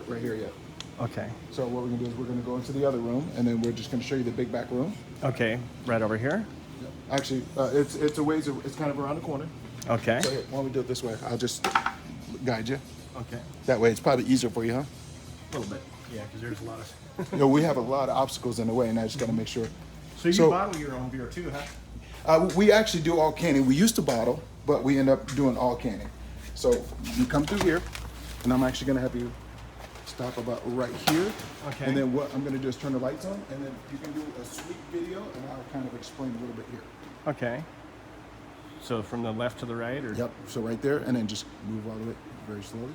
right here yet. Okay. So what we're gonna do is we're gonna go into the other room, and then we're just gonna show you the big back room. Okay, right over here. Yep. Actually, it's a ways. It's kind of around the corner. Okay. So here, why don't we do it this way? I'll just guide you. Okay. That way, it's probably easier for you, huh? A little bit. Yeah, because there's a lot of... You know, we have a lot of obstacles in the way, and I just gotta make sure. So you bottle your own beer too, huh? We actually do all canning. We used to bottle, but we end up doing all canning. So you come through here, and I'm actually gonna have you stop about right here. Okay. And then what I'm gonna do is turn the lights on, and then you can do a sweet video, and I'll kind of explain a little bit here. Okay. So from the left to the right, or? Yep. So right there, and then just move all the way very slowly.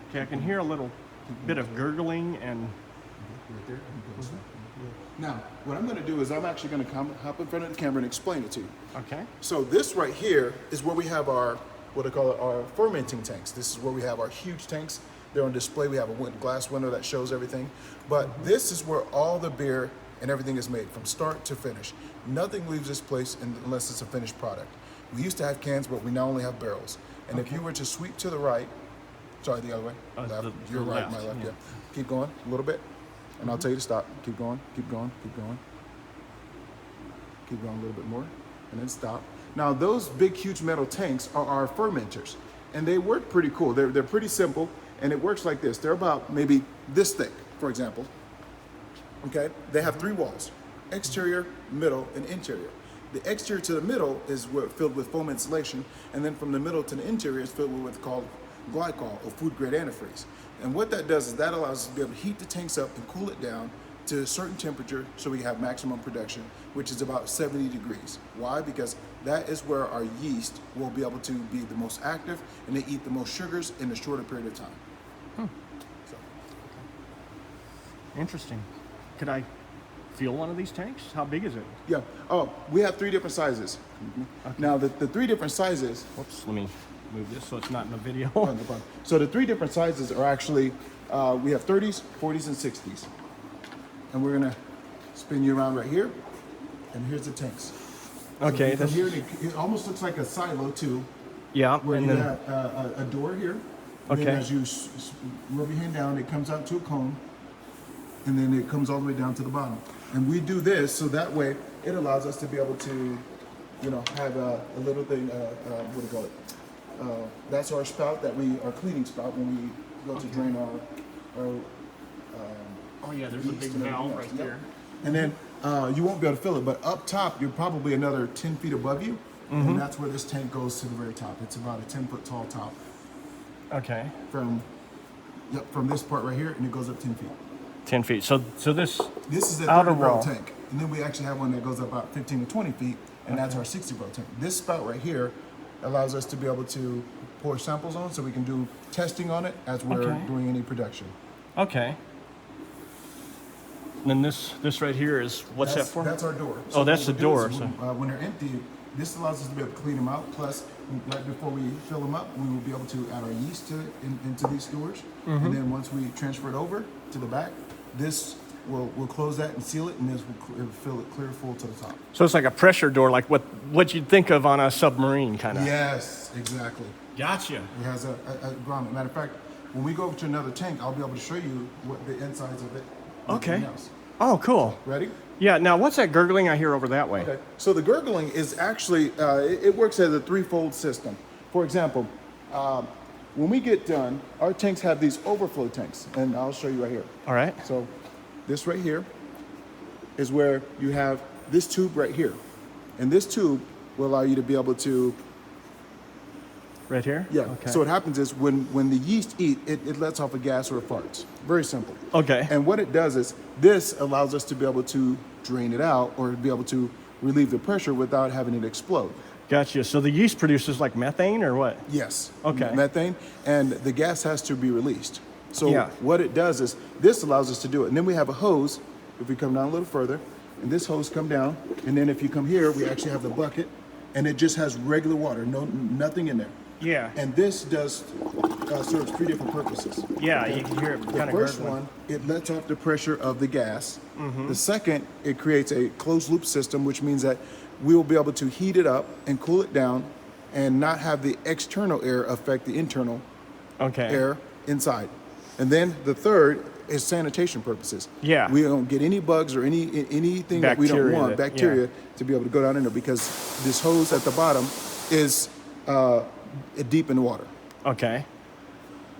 Okay, I can hear a little bit of gurgling and... Right there. Now, what I'm going to do is I'm actually going to hop in front of the camera and explain it to you. Okay. So this right here is where we have our, what I call it, our fermenting tanks. This is where we have our huge tanks. They're on display. We have a glass window that shows everything. But this is where all the beer and everything is made from start to finish. Nothing leaves this place unless it's a finished product. We used to have cans, but we now only have barrels. And if you were to sweep to the right, sorry, the other way, left, your right, left, my left, yeah. yeah. Keep going a little bit, and I'll tell you to stop. Keep going, keep going, keep going. Keep going a little bit more, and then stop. Now, those big, huge metal tanks are our fermenters, and they work pretty cool. They're pretty simple, and it works like this. They're about maybe this thick, for example. Okay, they have 3 walls: exterior, middle, and interior. The exterior to the middle is filled with foam insulation, and then from the middle to the interior is filled with what's called glycol, or food grade antifreeze. And what that does is that allows us to be able to heat the tanks up and cool it down to a certain temperature so we have maximum production, which is about 70 degrees. Why? Because that is where our yeast will be able to be the most active, and they eat the most sugars in a shorter period of time. So. Interesting. Could I feel one of these tanks? How big is it? Yeah. Oh, we have 3 different sizes. Okay. Now, the 3 different sizes. Whoops, let me move this so it's not in the video. Oh, no problem. So the 3 different sizes are actually, we have 30s, 40s, and 60s. And we're gonna spin you around right here, and here's the tanks. Okay. So here, it almost looks like a silo too, Yeah. where and you then, have a door here. And Okay. then as you rub your hand down, it comes out to a cone, and then it comes all the way down to the bottom. And we do this so that way it allows us to be able to, you know, have a little thing. What do you call it? That's our spout our cleaning spout when we go to drain our oh yeah, there's a yeast big and valve everything right else. Yep. there. And then you won't be able to fill it, but up top, you're probably another 10 feet above you, and that's where this tank goes to the very top. It's about a 10-foot tall top Okay. from this part right here, and it goes up 10 feet. 10 feet. So this This is the outer 30-barrel wall. tank, and then we actually have one that goes up about 15 to 20 feet, and that's our 60-barrel tank. This spout right here allows us to be able to pour samples on, so we can do testing on it as we're Okay. doing any production. Okay. And then this right here is, what's that for? That's our door. Oh, that's what the we'll do door, is so- when they're empty, this allows us to be able to clean them out. Plus, right before we fill them up, we will be able to add our yeast into these doors. Mm-hmm. And then once we transfer it over to the back, this we'll close that and seal it, and this will fill it clear full to the top. So it's like a pressure door, like what you'd think of on a submarine, kind of. Yes, exactly. Gotcha. It has a grommet. Matter of fact, when we go over to another tank, I'll be able to show you what the insides of it. and Okay. everything else. Oh, cool. Ready? Yeah. Now, what's that gurgling I hear over that way? Okay. So the gurgling is actually, it works as a 3-fold system. For example, when we get done, our tanks have these overflow tanks, and I'll show you right here. All right. So this right here is where you have this tube right here. And this tube will allow you to be able to, Right here? yeah. Okay. So what happens is when the yeast eat, it lets off a gas or it farts. Very simple. Okay. And what it does is this allows us to be able to drain it out or be able to relieve the pressure without having it explode. Gotcha. So the yeast produces like methane or what? Yes. Okay. Methane, and the gas has to be released. So Yeah. what it does is this allows us to do it. And then we have a hose. If we come down a little further, and this hose come down, and then if you come here, we actually have the bucket, and it just has regular water, nothing in there. Yeah. And this does serves 3 different purposes. Yeah, you can hear it The kind of first gurgling. one, it lets off the pressure of the gas. Mm-hmm. The second, it creates a closed loop system, which means that we will be able to heat it up and cool it down and not have the external air affect the internal Okay. air inside. And then the third is sanitation purposes. Yeah. We don't get any bugs or anything that we don't Bacteria want, that- bacteria, yeah. to be able to go down in there, because this hose at the bottom is deep in the water. Okay.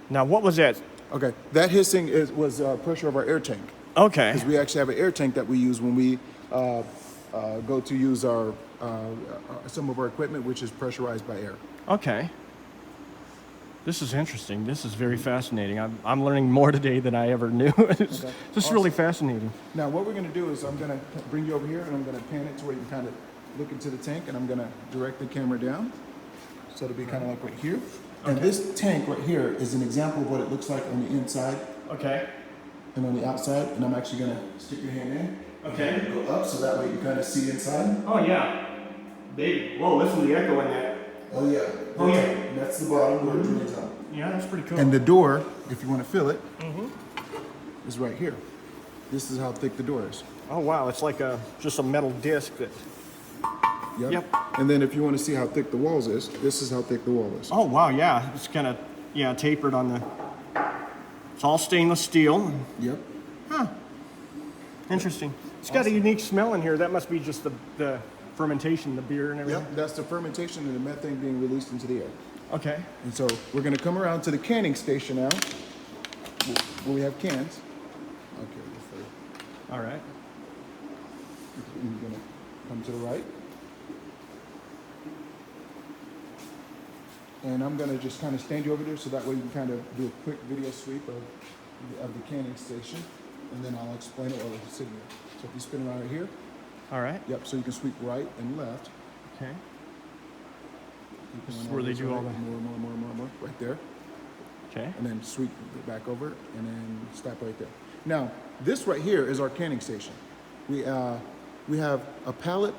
Now, what was that? Okay, that hissing was pressure of our air tank. Okay. Because we actually have an air tank that we use when we go to use our some of our equipment, which is pressurized by air. Okay. This is interesting. This is very fascinating. I'm learning more today than I ever knew. This is really fascinating. Now, what we're going to do is I'm going to bring you over here, and I'm going to pan it to where you can kind of look into the tank, and I'm going to direct the camera down. So it'll be kind of like right here. And this tank right here is an example of what it looks like on the inside Okay. and on the outside. And I'm actually going to stick your hand in. Okay. Go up so that way you kind of see inside. Oh, yeah. Whoa, listen to the echo in that. Oh, yeah. Oh, yeah. And that's the bottom where it drains out. Yeah, that's pretty cool. And the door, if you want to feel it, is right here. This is how thick the door is. Oh, wow. It's like just a metal disc that. Yep. And then if you want to see how thick the walls is, this is how thick the wall is. Oh, wow. Yeah. It's kind of, tapered on the. It's all stainless steel. Yep. Huh. Interesting. It's got a unique smell in here. That must be just the fermentation, the beer and everything. Yep, that's the fermentation and the methane being released into the air. Okay. And so we're going to come around to the canning station now, where we have cans. Okay, this way. All right. You're going to come to the right. And I'm going to just kind of stand you over there so that way you can kind of do a quick video sweep of the canning station. And then I'll explain it while we're sitting here. So if you spin around right here. All right. Yep, so you can sweep right and left. Okay. This is where they do all the- more, right there. Okay. And then sweep it back over and then stop right there. Now, this right here is our canning station. We have a pallet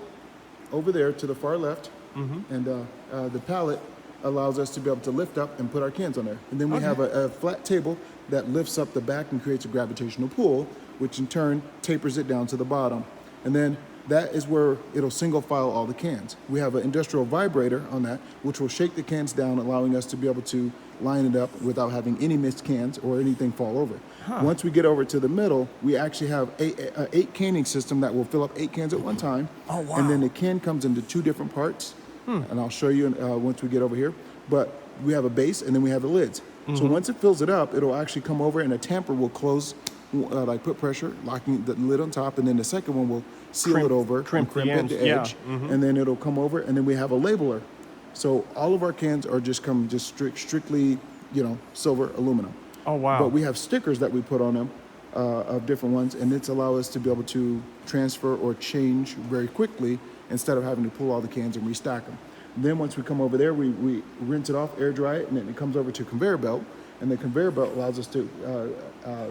over there to the far left, and the pallet allows us to be able to lift up and put our cans on there. And then we have a flat table that lifts up the back and creates a gravitational pull, which in turn tapers it down to the bottom. And then that is where it'll single file all the cans. We have an industrial vibrator on that, which will shake the cans down, allowing us to be able to line it up without having any missed cans or anything fall over. Once we get over to the middle, we actually have an 8 canning system that will fill up 8 cans at one time. Oh, wow. And then the can comes into 2 different parts, and I'll show you once we get over here. But we have a base, and then we have the lids. So once it fills it up, it'll actually come over, and a tamper will close, like put pressure, locking the lid on top, and then the second one will seal it over, crimp and the at ends, the edge, and then it'll come over, and then we have a labeler. So all of our cans are just strictly, silver aluminum. Oh, wow. But we have stickers that we put on them of different ones, and it's allow us to be able to transfer or change very quickly instead of having to pull all the cans and restack them. And then once we come over there, we rinse it off, air dry it, and then it comes over to a conveyor belt. And the conveyor belt allows us to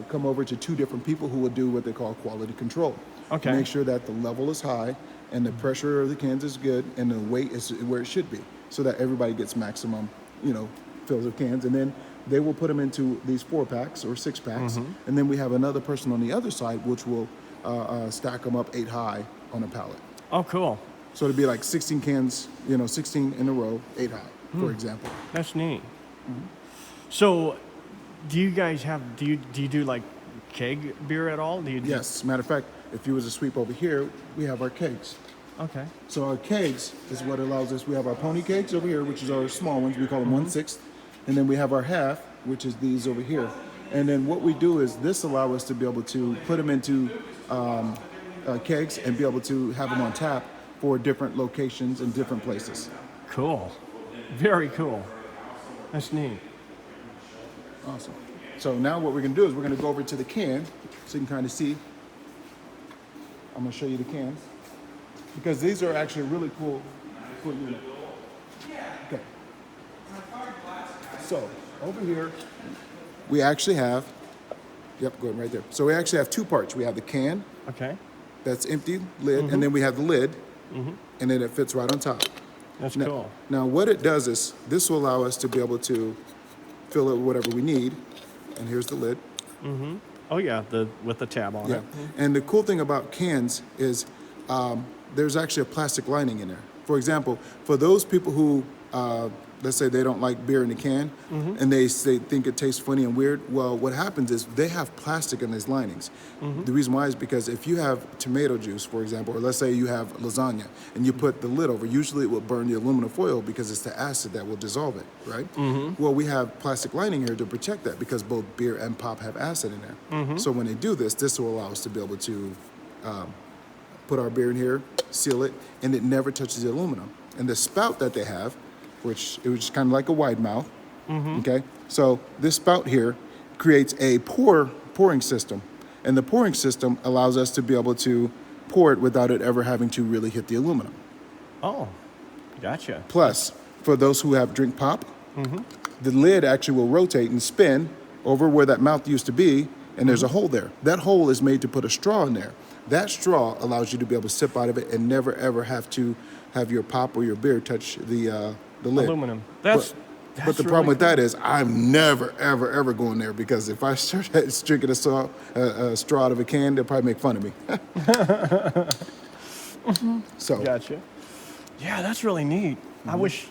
come over to 2 different people who will do what they call quality control. Okay. Make sure that the level is high and the pressure of the cans is good and the weight is where it should be, so that everybody gets maximum, fills of cans. And then they will put them into these 4-packs or 6-packs. And then we have another person on the other side which will stack them up 8 high on a pallet. Oh, cool. So it'd be like 16 cans, 16 in a row, 8 high, for example. That's neat. So, do you guys do you do like keg beer at all? Do you do? Yes, matter of fact, if you was to sweep over here, we have our kegs. Okay. So our kegs is what allows us. We have our pony kegs over here, which is our small ones. We call them 1/6, and then we have our half, which is these over here. And then what we do is this allow us to be able to put them into kegs and be able to have them on tap for different locations and different places. Cool. Very cool. That's neat. Awesome. So now what we're going to do is we're going to go over to the can so you can kind of see. I'm going to show you the cans because these are actually really cool unit. Okay. So over here we actually have, going right there. So we actually have 2 parts. We have the can Okay. that's empty lid, and then we have the lid, and then it fits right on top. That's Now, cool. now what it does is this will allow us to be able to fill it with whatever we need. And here's the lid. Oh yeah, with the tab on Yeah. it. And the cool thing about cans is there's actually a plastic lining in there. For example, for those people who let's say they don't like beer in a can, and they think it tastes funny and weird. Well, what happens is they have plastic in these linings. The reason why is because if you have tomato juice, for example, or let's say you have lasagna, and you put the lid over, usually it will burn the aluminum foil because it's the acid that will dissolve it, right? Well, we have plastic lining here to protect that because both beer and pop have acid in there. So when they do this, this will allow us to be able to put our beer in here, seal it, and it never touches the aluminum. And the spout that they have, which it was kind of like a wide mouth. Okay, so this spout here creates a pouring system, and the pouring system allows us to be able to pour it without it ever having to really hit the aluminum. Oh, gotcha. Plus, for those who have drink pop, the lid actually will rotate and spin over where that mouth used to be, and there's a hole there. That hole is made to put a straw in there. That straw allows you to be able to sip out of it and never ever have to have your pop or your beer touch the lid. Aluminum. But the problem with that is I'm never, ever, ever going there because if I start drinking a straw out of a can, they'll probably make fun of me. So Gotcha. Yeah, that's really neat. I wish